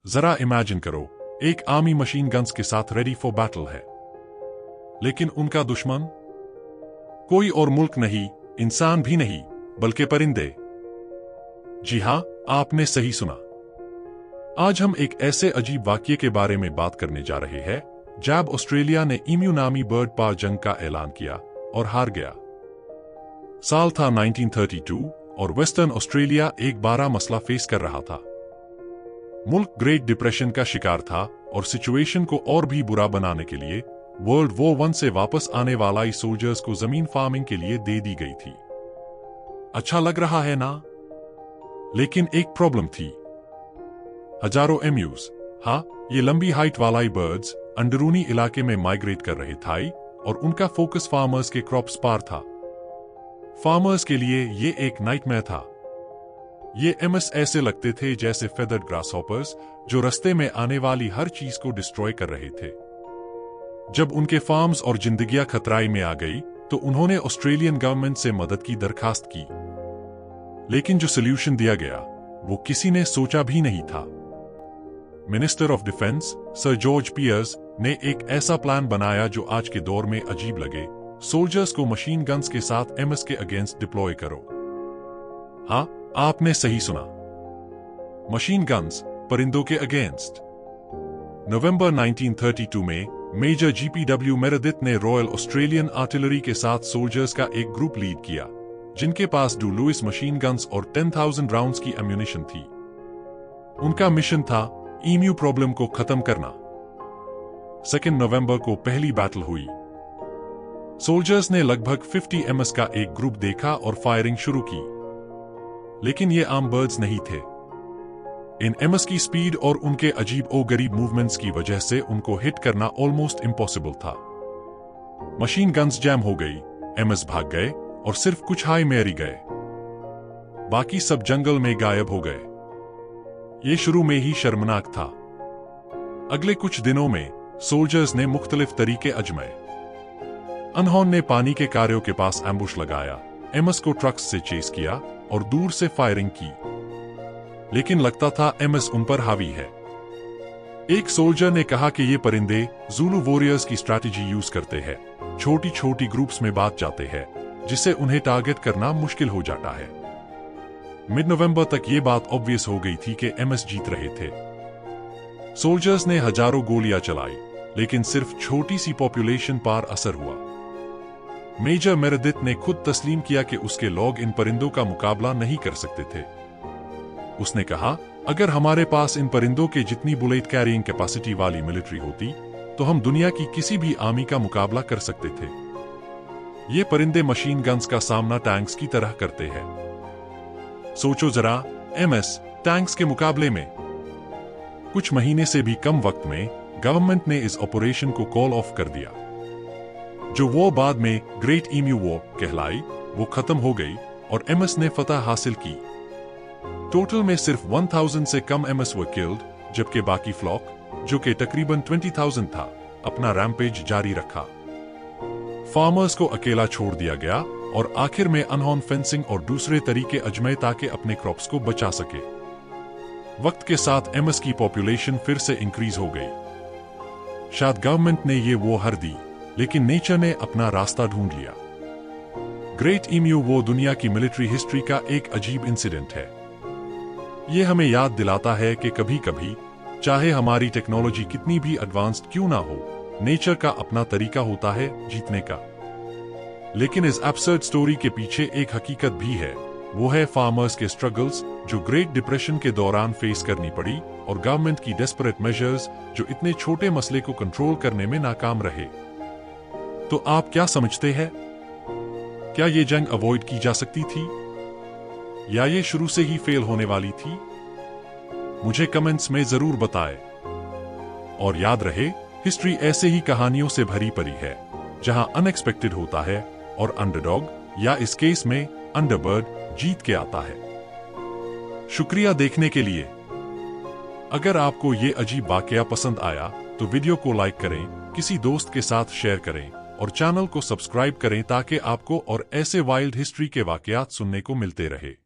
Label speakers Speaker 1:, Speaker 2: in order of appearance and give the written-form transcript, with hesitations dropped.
Speaker 1: जरा इमेजिन करो, एक आर्मी मशीन गन्स के साथ रेडी फॉर बैटल है, लेकिन उनका दुश्मन कोई और मुल्क नहीं, इंसान भी नहीं, बल्कि परिंदे। जी हां, आपने सही सुना। आज हम एक ऐसे अजीब वाकये के बारे में बात करने जा रहे हैं जब ऑस्ट्रेलिया ने ईम्यू नामी बर्ड पर जंग का ऐलान किया और हार गया। साल था 1932 और वेस्टर्न ऑस्ट्रेलिया एक बड़ा मसला फेस कर रहा था। मुल्क ग्रेट डिप्रेशन का शिकार था और सिचुएशन को और भी बुरा बनाने के लिए वर्ल्ड वॉर 1 से वापस आने वाला सोल्जर्स को जमीन फार्मिंग के लिए दे दी गई थी। अच्छा लग रहा है ना? लेकिन एक प्रॉब्लम थी। हजारों एम्यूज, हाँ, ये लंबी हाइट वाला बर्ड्स अंदरूनी इलाके में माइग्रेट कर रहे थे और उनका फोकस फार्मर्स के क्रॉप्स पर था। फार्मर्स के लिए ये एक नाइटमेयर था। ये एमएस ऐसे लगते थे जैसे फेदर्ड ग्रासहॉपर्स जो रास्ते में आने वाली हर चीज को डिस्ट्रॉय कर रहे थे। जब उनके फार्म्स और जिंदगियां खतरे में आ गई तो उन्होंने ऑस्ट्रेलियन गवर्नमेंट से मदद की दरखास्त की, लेकिन जो सोल्यूशन दिया गया वो किसी ने सोचा भी नहीं था। Minister of defence sir George Pierce ने एक ऐसा प्लान बनाया जो आज के दौर में अजीब लगे। सोल्जर्स को मशीन गन्स के साथ एमएस के अगेंस्ट डिप्लॉय करो। हाँ, आपने सही सुना, मशीन गन्स परिंदों के अगेंस्ट। नवंबर 1932 में मेजर जीपीडब्ल्यू मेरेदिथ ने रॉयल ऑस्ट्रेलियन आर्टिलरी के साथ सोल्जर्स का एक ग्रुप लीड किया जिनके पास डू लुइस मशीन गन्स और 10,000 राउंड्स की एम्यूनिशन थी। उनका मिशन था ईम्यू प्रॉब्लम को खत्म करना। 2 नवंबर को पहली बैटल हुई। सोल्जर्स ने लगभग 50 एमएस का एक ग्रुप देखा और फायरिंग शुरू की, लेकिन ये आम बर्ड्स नहीं थे। इन एमएस की स्पीड और उनके अजीब और गरीब मूवमेंट्स की वजह से उनको हिट करना ऑलमोस्ट इम्पॉसिबल था। मशीन गन्स जैम हो गई, एमएस भाग गए और सिर्फ कुछ हाई में रह गए। बाकी सब जंगल में गायब हो गए। ये शुरू में ही शर्मनाक था। अगले कुछ दिनों में सोल्जर्स ने मुख्तलिफ तरीके आजमाए। अनहोन ने पानी के कार्यों के पास एम्बुश लगाया, एमएस को ट्रक्स से चेस किया और दूर से फायरिंग की, लेकिन लगता था एमएस उन पर हावी है। एक सोल्जर ने कहा कि ये परिंदे ज़ुलू वॉरियर्स की स्ट्रैटेजी यूज करते हैं, छोटी छोटी ग्रुप्स में बात जाते हैं जिससे उन्हें टारगेट करना मुश्किल हो जाता है। मिड नवंबर तक ये बात ऑब्वियस हो गई थी कि एमएस जीत रहे थे। सोल्जर्स ने हजारों गोलियां चलाई, लेकिन सिर्फ छोटी सी पॉपुलेशन पर असर हुआ। मेजर मेरेदिथ ने खुद तस्लीम किया कि उसके लोग इन परिंदों का मुकाबला नहीं कर सकते थे। उसने कहा, अगर हमारे पास इन परिंदों के जितनी बुलेट कैरिंग कैपेसिटी वाली मिलिट्री होती तो हम दुनिया की किसी भी आर्मी का मुकाबला कर सकते थे। ये परिंदे मशीन गन्स का सामना टैंक्स की तरह करते हैं। सोचो जरा, एमएस टैंक्स के मुकाबले में। कुछ महीने से भी कम वक्त में गवर्नमेंट ने इस ऑपरेशन को कॉल ऑफ कर दिया। जो वॉर बाद में ग्रेट ईम्यू वॉर कहलाई, वो खत्म हो गई और एमएस ने फतह हासिल की। टोटल में सिर्फ 1000 से कम एमएस वर किल्ड, जबकि बाकी फ्लॉक, जो कि तकरीबन 20,000 था, अपना रैम्पेज जारी रखा। फार्मर्स को अकेला छोड़ दिया गया और आखिर में अनहोन फेंसिंग और दूसरे तरीके आजमाए ताकि अपने क्रॉप्स को बचा सके। वक्त के साथ एमएस की पॉपुलेशन फिर से इंक्रीज हो गई। शायद गवर्नमेंट ने ये वो हर दी, लेकिन नेचर ने अपना रास्ता ढूंढ लिया। ग्रेट ईम्यू वो दुनिया की मिलिट्री हिस्ट्री का एक अजीब इंसिडेंट है। ये हमें याद दिलाता है कि कभी कभी चाहे हमारी टेक्नोलॉजी कितनी भी एडवांस्ड क्यों ना हो, नेचर का अपना तरीका होता है जीतने का। लेकिन इस एब्सर्ड स्टोरी के पीछे एक हकीकत भी है, वो है फार्मर्स के स्ट्रगल्स जो ग्रेट डिप्रेशन के दौरान फेस करनी पड़ी और गवर्नमेंट की डेस्परेट मेजर्स जो इतने छोटे मसले को कंट्रोल करने में नाकाम रहे। तो आप क्या समझते हैं? क्या ये जंग अवॉइड की जा सकती थी या ये शुरू से ही फेल होने वाली थी? मुझे कमेंट्स में जरूर बताएं। और याद रहे, हिस्ट्री ऐसे ही कहानियों से भरी पड़ी है जहां अनएक्सपेक्टेड होता है और अंडरडॉग या इस केस में अंडरबर्ड जीत के आता है। शुक्रिया देखने के लिए। अगर आपको ये अजीब वाकया पसंद आया तो वीडियो को लाइक करें, किसी दोस्त के साथ शेयर करें और चैनल को सब्सक्राइब करें ताकि आपको और ऐसे वाइल्ड हिस्ट्री के वाकयात सुनने को मिलते रहे।